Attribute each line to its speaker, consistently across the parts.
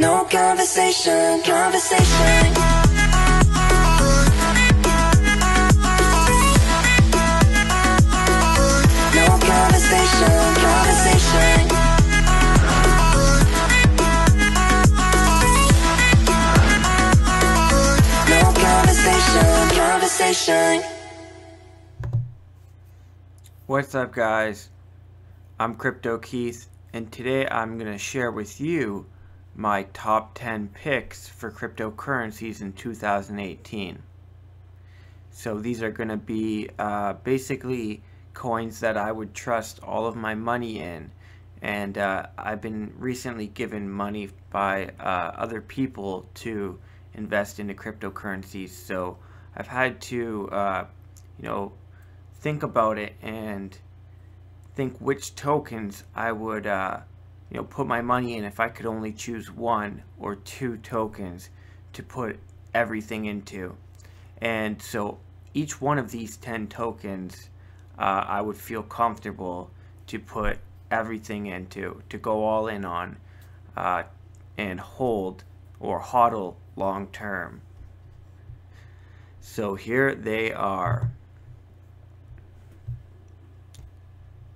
Speaker 1: No conversation, conversation. No conversation, conversation. No conversation, conversation.
Speaker 2: What's up, guys? I'm Crypto Keith, and today I'm going to share with you my top 10 picks for cryptocurrencies in 2018. So these are going to be basically coins that I would trust all of my money in, and I've been recently given money by other people to invest into cryptocurrencies, so I've had to think about it and think which tokens I would put my money in if I could only choose one or two tokens to put everything into. And so each one of these 10 tokens I would feel comfortable to put everything into, to go all in on and hold or HODL long term. So here they are.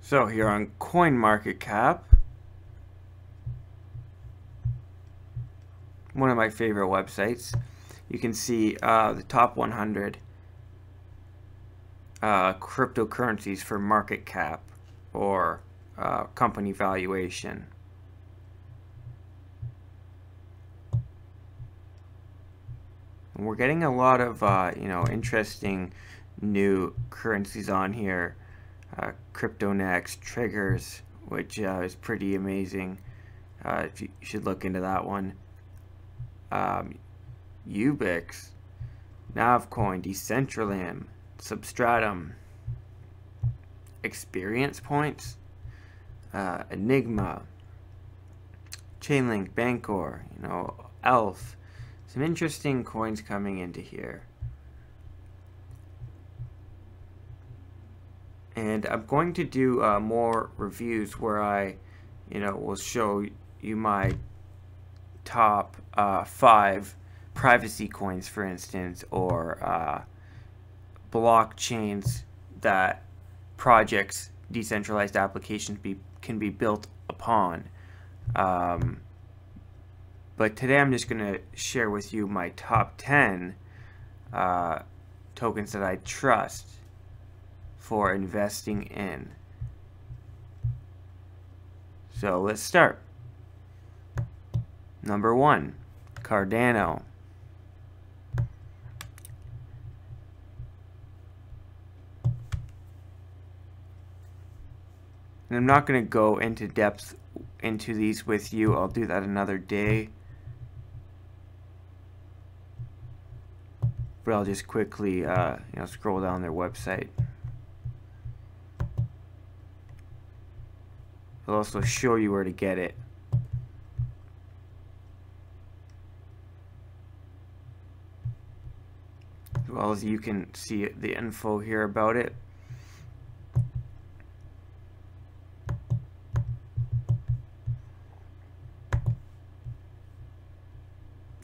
Speaker 2: So here on CoinMarketCap, one of my favorite websites, you can see the top 100 cryptocurrencies for market cap or company valuation. And we're getting a lot of interesting new currencies on here. CryptoNext, Triggers, which is pretty amazing. You should look into that one. Ubix, Navcoin, Decentraland, Substratum, Experience Points, Enigma, Chainlink, Bancor, Elf. Some interesting coins coming into here. And I'm going to do more reviews where I, will show you my top 5 privacy coins, for instance, or blockchains that projects, decentralized applications can be built upon. But today I'm just going to share with you my top 10 tokens that I trust for investing in. So let's start. Number 1, Cardano. And I'm not going to go into depth into these with you. I'll do that another day. But I'll just quickly scroll down their website. I'll also show you where to get it. As well as you can see the info here about it.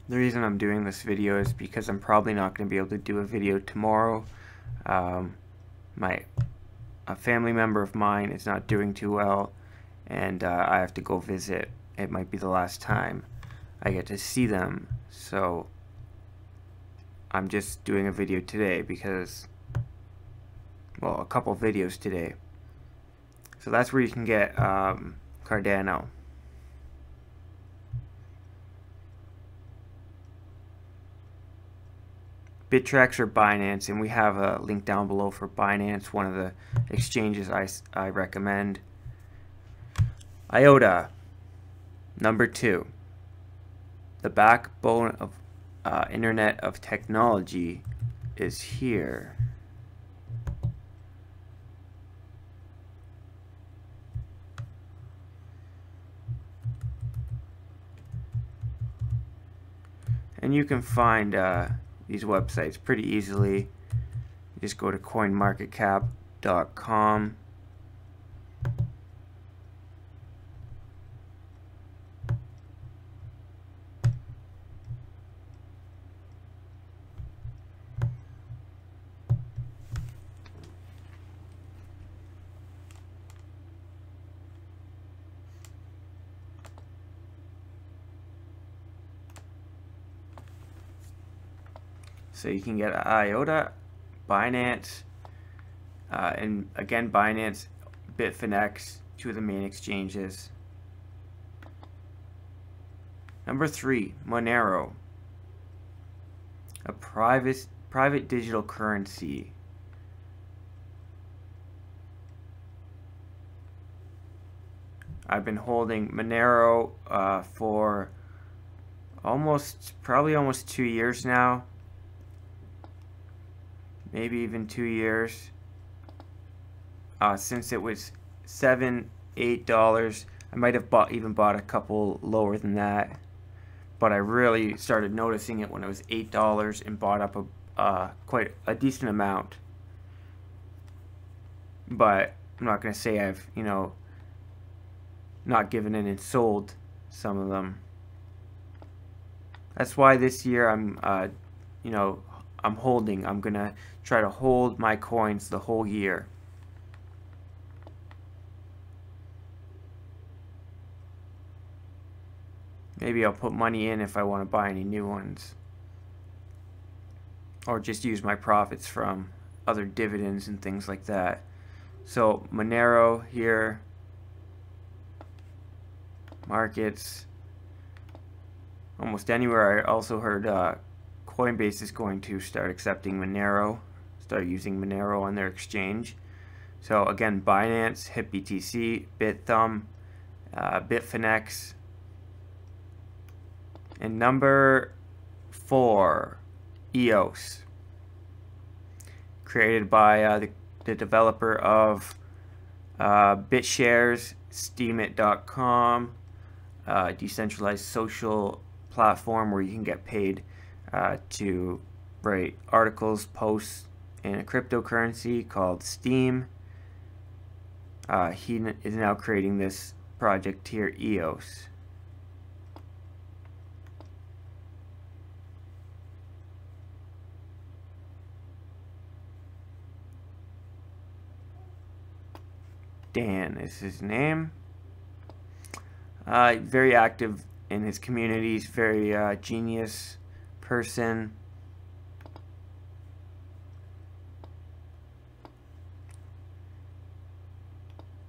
Speaker 2: The reason I'm doing this video is because I'm probably not going to be able to do a video tomorrow. A family member of mine is not doing too well, and I have to go visit. It might be the last time I get to see them, so I'm just doing a video today because, well, a couple videos today. So that's where you can get Cardano. Bittrex or Binance, and we have a link down below for Binance, one of the exchanges I recommend. IOTA, number 2. The backbone of Internet of Technology is here. And you can find these websites pretty easily. You just go to coinmarketcap.com. So you can get IOTA, Binance, and again Binance, Bitfinex, two of the main exchanges. Number 3, Monero, a private digital currency. I've been holding Monero for probably almost 2 years now, maybe even 2 years, since it was $7-8. I might have even bought a couple lower than that, but I really started noticing it when it was $8 and bought up quite a decent amount. But I'm not going to say I've not given in and sold some of them. That's why this year I'm holding. I'm gonna try to hold my coins the whole year. Maybe I'll put money in if I want to buy any new ones, or just use my profits from other dividends and things like that. So Monero here, markets, almost anywhere. I also heard Coinbase is going to start accepting Monero, start using Monero on their exchange. So again, Binance, HitBTC, Bithumb, Bitfinex. And number 4, EOS, created by the developer of BitShares, Steemit.com, decentralized social platform where you can get paid to write articles, posts in a cryptocurrency called Steem. He is now creating this project here, EOS. Dan is his name. Very active in his communities, very genius person.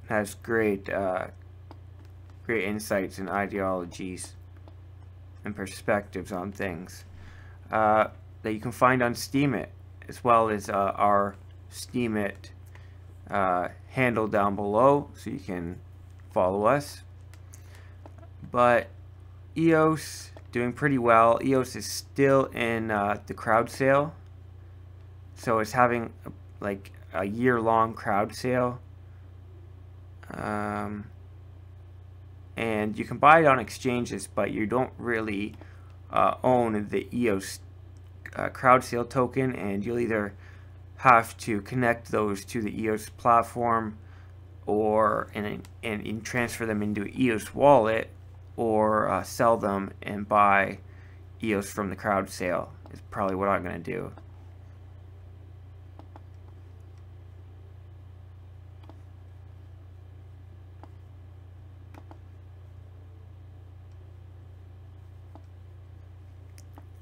Speaker 2: Has great insights and ideologies and perspectives on things that you can find on Steemit, as well as our Steemit handle down below, so you can follow us. But EOS doing pretty well. EOS is still in the crowd sale, so it's having like a year-long crowd sale, and you can buy it on exchanges, but you don't really own the EOS crowd sale token, and you'll either have to connect those to the EOS platform, or and transfer them into EOS wallet, or sell them and buy EOS from the crowd sale. Is probably what I'm going to do.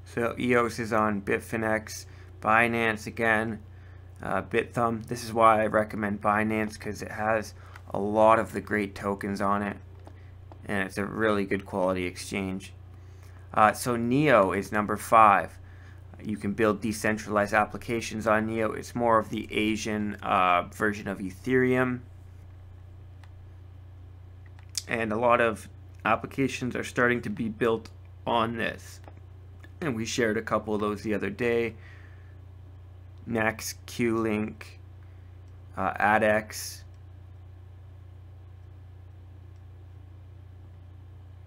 Speaker 2: So EOS is on Bitfinex, Binance again, Bithumb. This is why I recommend Binance, because it has a lot of the great tokens on it, and it's a really good quality exchange. So Neo is number 5. You can build decentralized applications on Neo. It's more of the Asian version of Ethereum, and a lot of applications are starting to be built on this, and we shared a couple of those the other day. Next, Q-Link, ADX.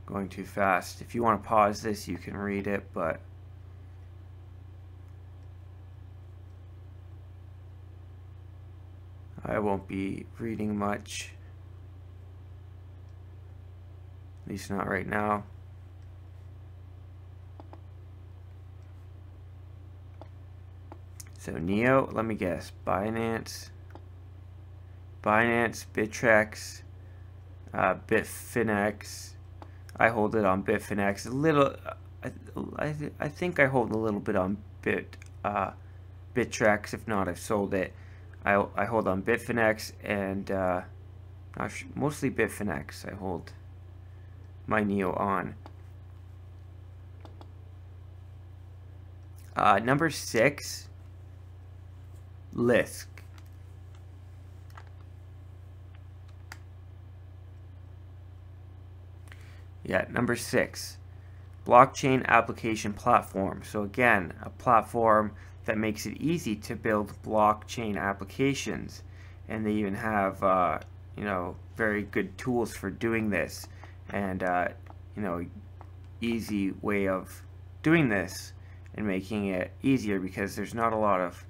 Speaker 2: Going too fast. If you want to pause this, you can read it, but I won't be reading much. At least not right now. So Neo, let me guess, Binance, Bittrex, Bitfinex. I hold it on Bitfinex. A little, I think I hold a little bit on Bittrex. If not, I've sold it. I hold on Bitfinex and mostly Bitfinex. I hold my Neo on. Number 6, Liske. Yeah, number 6, blockchain application platform. So again, a platform that makes it easy to build blockchain applications, and they even have you know, very good tools for doing this, and you know, easy way of doing this and making it easier, because there's not a lot of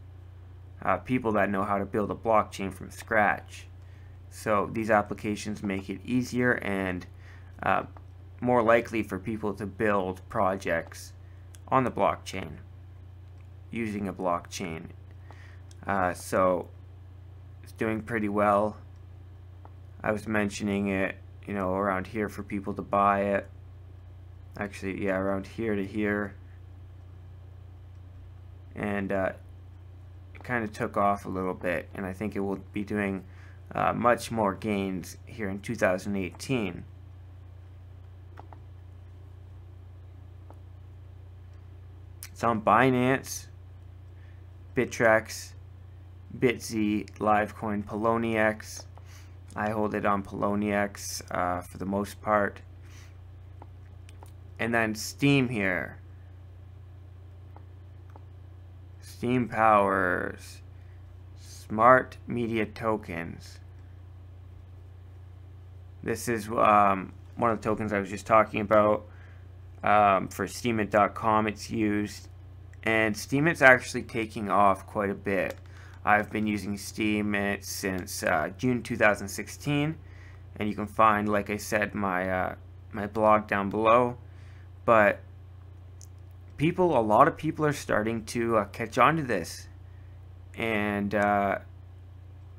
Speaker 2: people that know how to build a blockchain from scratch. So these applications make it easier and more likely for people to build projects on the blockchain using a blockchain. So it's doing pretty well. I was mentioning it, you know, around here for people to buy it. Actually, yeah, around here to here. And it kind of took off a little bit, and I think it will be doing much more gains here in 2018. It's on Binance, Bittrex, Bitz, Livecoin, Poloniex. I hold it on Poloniex for the most part. And then Steem here. Steem powers smart media tokens. This is one of the tokens I was just talking about. For Steemit.com it's used, and Steemit's actually taking off quite a bit. I've been using Steemit since June 2016, and you can find, like I said, my my blog down below. But a lot of people are starting to catch on to this, and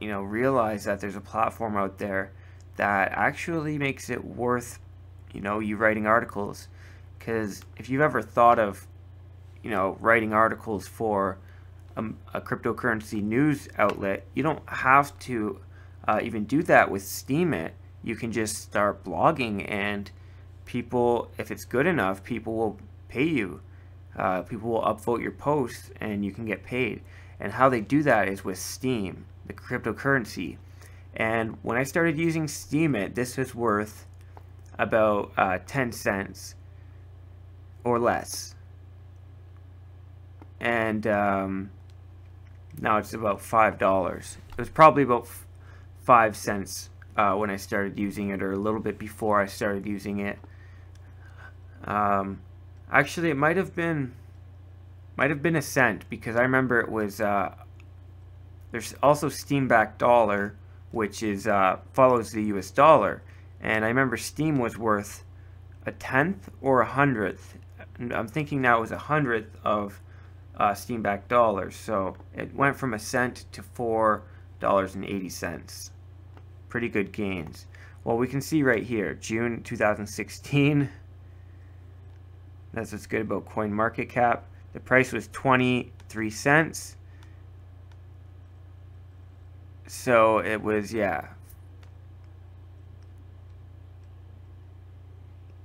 Speaker 2: you know, realize that there's a platform out there that actually makes it worth, you know, you writing articles. Because if you've ever thought of, you know, writing articles for a cryptocurrency news outlet, you don't have to even do that with Steemit. You can just start blogging, and people, if it's good enough, people will pay you. People will upvote your posts, and you can get paid. And how they do that is with Steem, the cryptocurrency. And when I started using Steemit, this was worth about 10 cents or less. And now it's about $5. It was probably about 5 cents when I started using it, or a little bit before I started using it. Actually, it might have been a cent, because I remember it was there's also Steam-backed dollar, which is follows the US dollar, and I remember Steem was worth a tenth or a hundredth. I'm thinking now it was a hundredth of Steam-backed dollars, so it went from a cent to $4.80. Pretty good gains. Well, we can see right here, June 2016. That's what's good about CoinMarketCap. The price was 23 cents. So it was, yeah,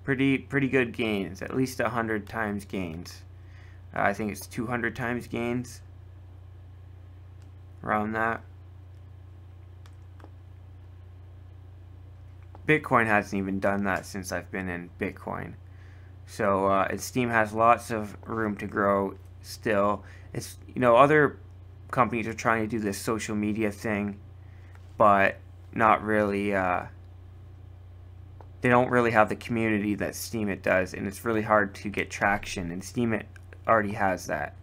Speaker 2: pretty good gains. At least 100 times gains. I think it's 200 times gains. Around that. Bitcoin hasn't even done that since I've been in Bitcoin. So Steem has lots of room to grow still. It's, you know, other companies are trying to do this social media thing, but not really. They don't really have the community that Steemit does, and it's really hard to get traction. And Steemit already has that.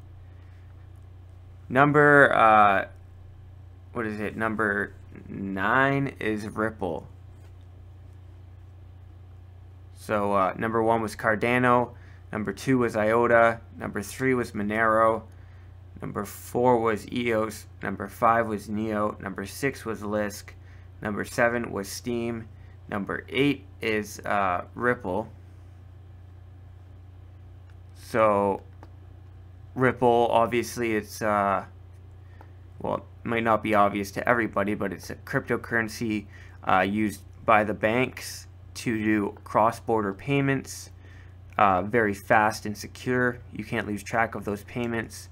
Speaker 2: Number what is it? Number 9 is Ripple. So number 1 was Cardano, number 2 was IOTA, number 3 was Monero, number 4 was EOS, number 5 was Neo, number 6 was Liske, number 7 was Steem, number 8 is Ripple. So Ripple, obviously, it's well, it might not be obvious to everybody, but it's a cryptocurrency used by the banks to do cross-border payments, very fast and secure. You can't lose track of those payments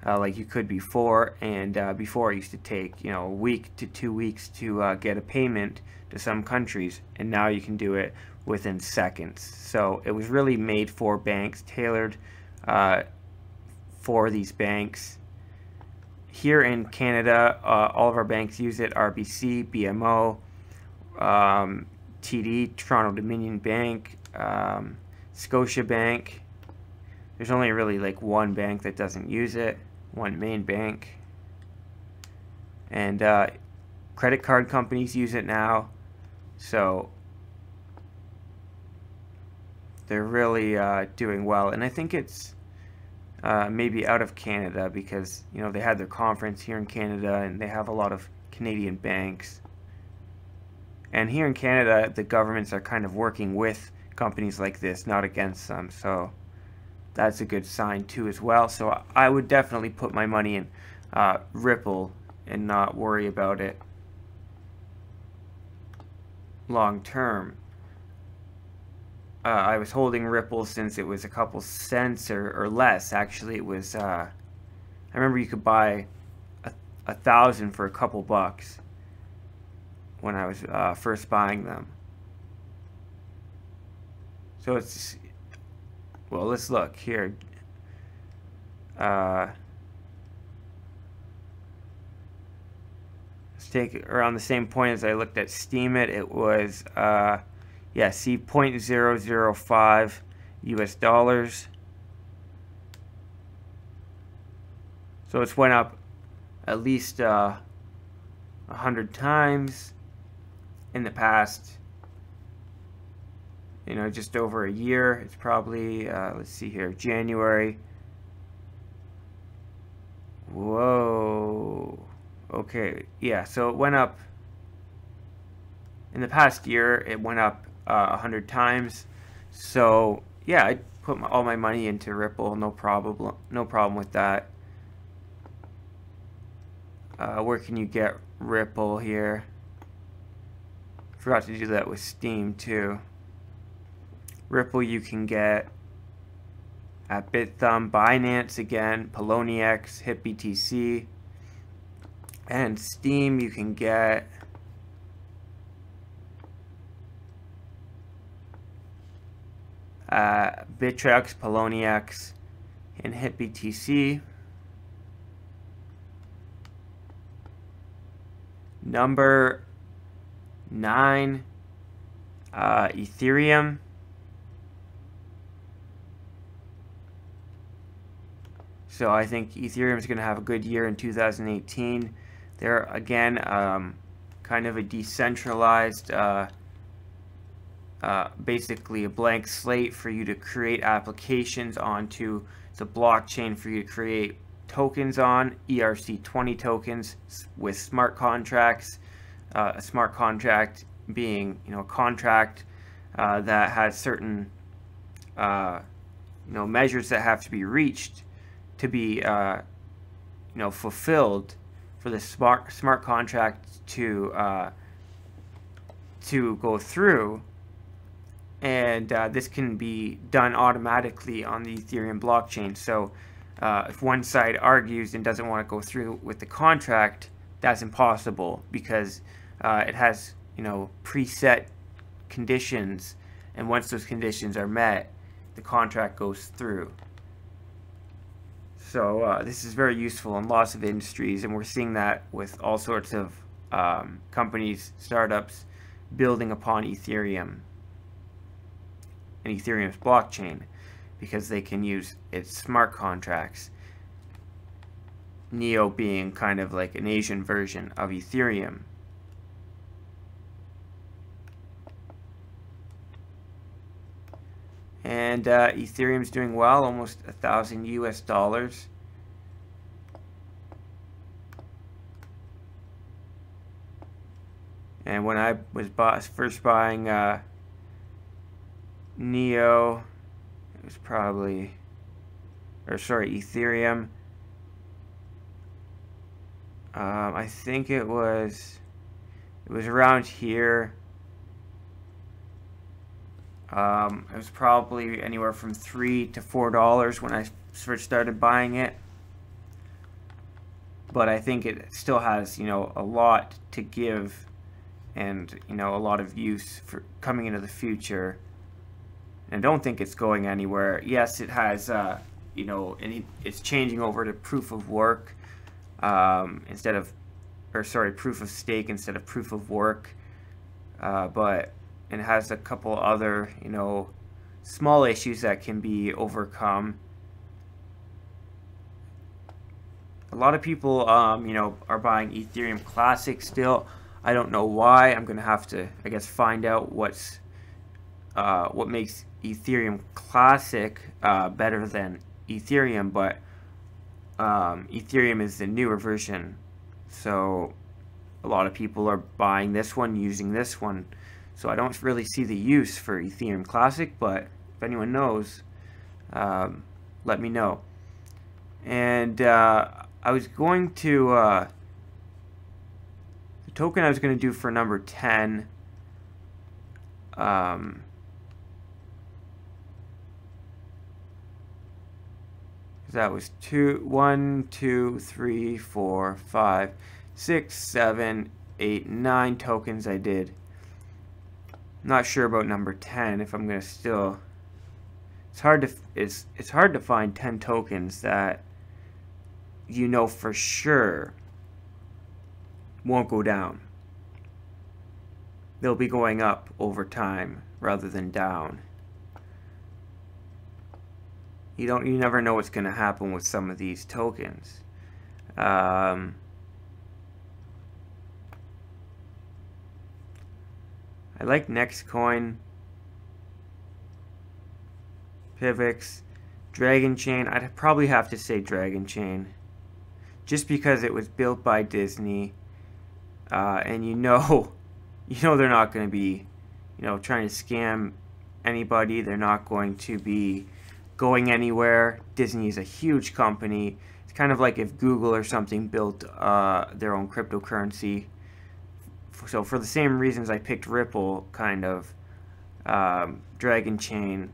Speaker 2: like you could before. And before, it used to take a week to 2 weeks to get a payment to some countries, and now you can do it within seconds. So it was really made for banks, tailored for these banks. Here in Canada, all of our banks use it: RBC, BMO, TD, Toronto Dominion Bank, Scotia Bank. There's only really like one bank that doesn't use it, one main bank. And credit card companies use it now. So they're really doing well. And I think it's maybe out of Canada because, they had their conference here in Canada and they have a lot of Canadian banks. And here in Canada, the governments are kind of working with companies like this, not against them. So that's a good sign too as well. So I would definitely put my money in Ripple and not worry about it long term. I was holding Ripple since it was a couple cents or less. Actually, it was, I remember you could buy 1,000 for a couple bucks when I was first buying them. So it's, well, let's look here. Let's take around the same point as I looked at Steemit. It was, yeah, see, 0.005 US dollars. So it's went up at least 100 times in the past, just over a year. It's probably, let's see here, January. Whoa. Okay, yeah, so it went up, in the past year, it went up 100 times. So, yeah, I put all my money into Ripple, no problem with that. Where can you get Ripple here? Forgot to do that with Steem too. Ripple you can get at BitThumb, Binance again, Poloniex, HitBTC, and Steem you can get Bittrex, Poloniex, and HitBTC. Number 9, Ethereum. So I think Ethereum is going to have a good year in 2018. They're, again, kind of a decentralized, basically a blank slate for you to create applications onto the blockchain for you to create tokens on, ERC20 tokens with smart contracts. A smart contract being, a contract that has certain, measures that have to be reached to be, fulfilled for the smart contract to go through. And this can be done automatically on the Ethereum blockchain. So if one side argues and doesn't want to go through with the contract, that's impossible because it has, preset conditions, and once those conditions are met, the contract goes through. So this is very useful in lots of industries, and we're seeing that with all sorts of companies, startups, building upon Ethereum and Ethereum's blockchain because they can use its smart contracts. Neo being kind of like an Asian version of Ethereum. And Ethereum's doing well, almost 1,000 US dollars. And when I was first buying Neo, it was probably or sorry, Ethereum. I think it was around here. It was probably anywhere from $3 to $4 when I first started buying it. But I think it still has, you know, a lot to give, and, you know, a lot of use for coming into the future. And I don't think it's going anywhere. Yes, it has, you know, and it's changing over to proof of work instead of, or sorry, proof of stake instead of proof of work. But it has a couple other, you know, small issues that can be overcome. A lot of people, you know, are buying Ethereum Classic still. I don't know why. I'm gonna have to, I guess, find out what makes Ethereum Classic better than Ethereum. But Ethereum is the newer version, so a lot of people are buying this one, using this one. So I don't really see the use for Ethereum Classic, but if anyone knows, let me know. And I was going to, the token I was going to do for number 10, that was 1, 2, 3, 4, 5, 6, 7, 8, 9 tokens I did. Not sure about number 10 if I'm gonna still. It's hard to find 10 tokens that you know for sure won't go down. They'll be going up over time rather than down. You never know what's gonna happen with some of these tokens. I like Nextcoin, Pivx, Dragon Chain. I'd probably have to say Dragon Chain, just because it was built by Disney, and you know they're not going to be, you know, trying to scam anybody. They're not going to be going anywhere. Disney is a huge company. It's kind of like if Google or something built their own cryptocurrency. So for the same reasons I picked Ripple, kind of, Dragon Chain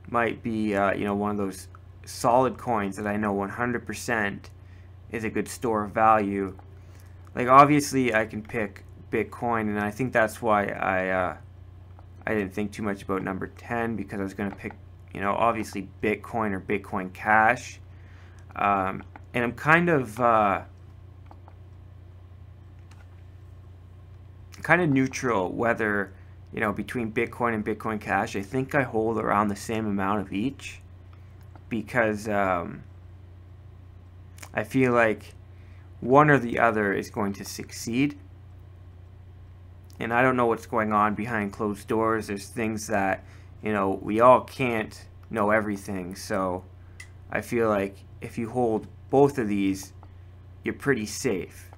Speaker 2: might be, you know, one of those solid coins that I know 100% is a good store of value. Like, obviously I can pick Bitcoin, and I think that's why I didn't think too much about number 10, because I was going to pick, you know, obviously Bitcoin or Bitcoin Cash. And I'm kind of neutral whether, you know, between Bitcoin and Bitcoin Cash. I think I hold around the same amount of each, because I feel like one or the other is going to succeed. And I don't know what's going on behind closed doors. There's things that, you know, we all can't know everything. So I feel like if you hold both of these, you're pretty safe.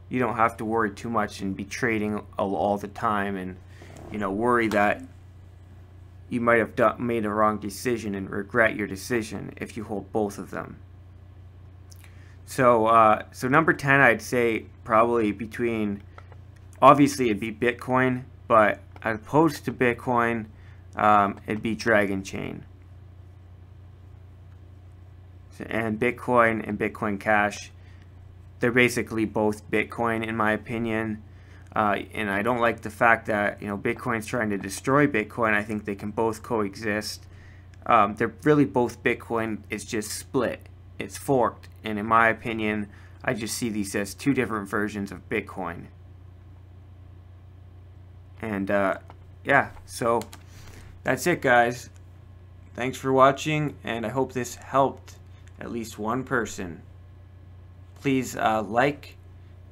Speaker 2: You don't have to worry too much and be trading all the time, and, you know, worry that you might have made a wrong decision and regret your decision if you hold both of them. So so number 10, I'd say probably between, obviously it'd be Bitcoin, but as opposed to Bitcoin, it'd be Dragon Chain. And Bitcoin and Bitcoin Cash, they're basically both Bitcoin in my opinion. And I don't like the fact that, you know, Bitcoin's trying to destroy Bitcoin. I think they can both coexist. They're really both Bitcoin. It's just split. It's forked. And in my opinion, I just see these as two different versions of Bitcoin. And yeah, so that's it, guys. Thanks for watching, and I hope this helped at least one person. Please like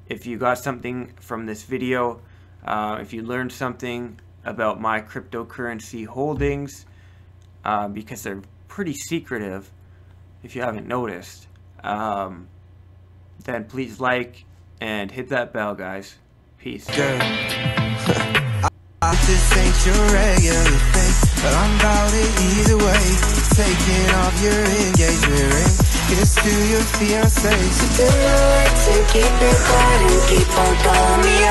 Speaker 2: if you got something from this video, if you learned something about my cryptocurrency holdings, because they're pretty secretive if you haven't noticed. Then please like and hit that bell, guys. Peace.
Speaker 3: Yeah. This ain't your regular thing, but I'm about it either way. Taking off your engagement ring, kiss to your fiancé.
Speaker 1: So do I like to keep it quiet and keep on calling me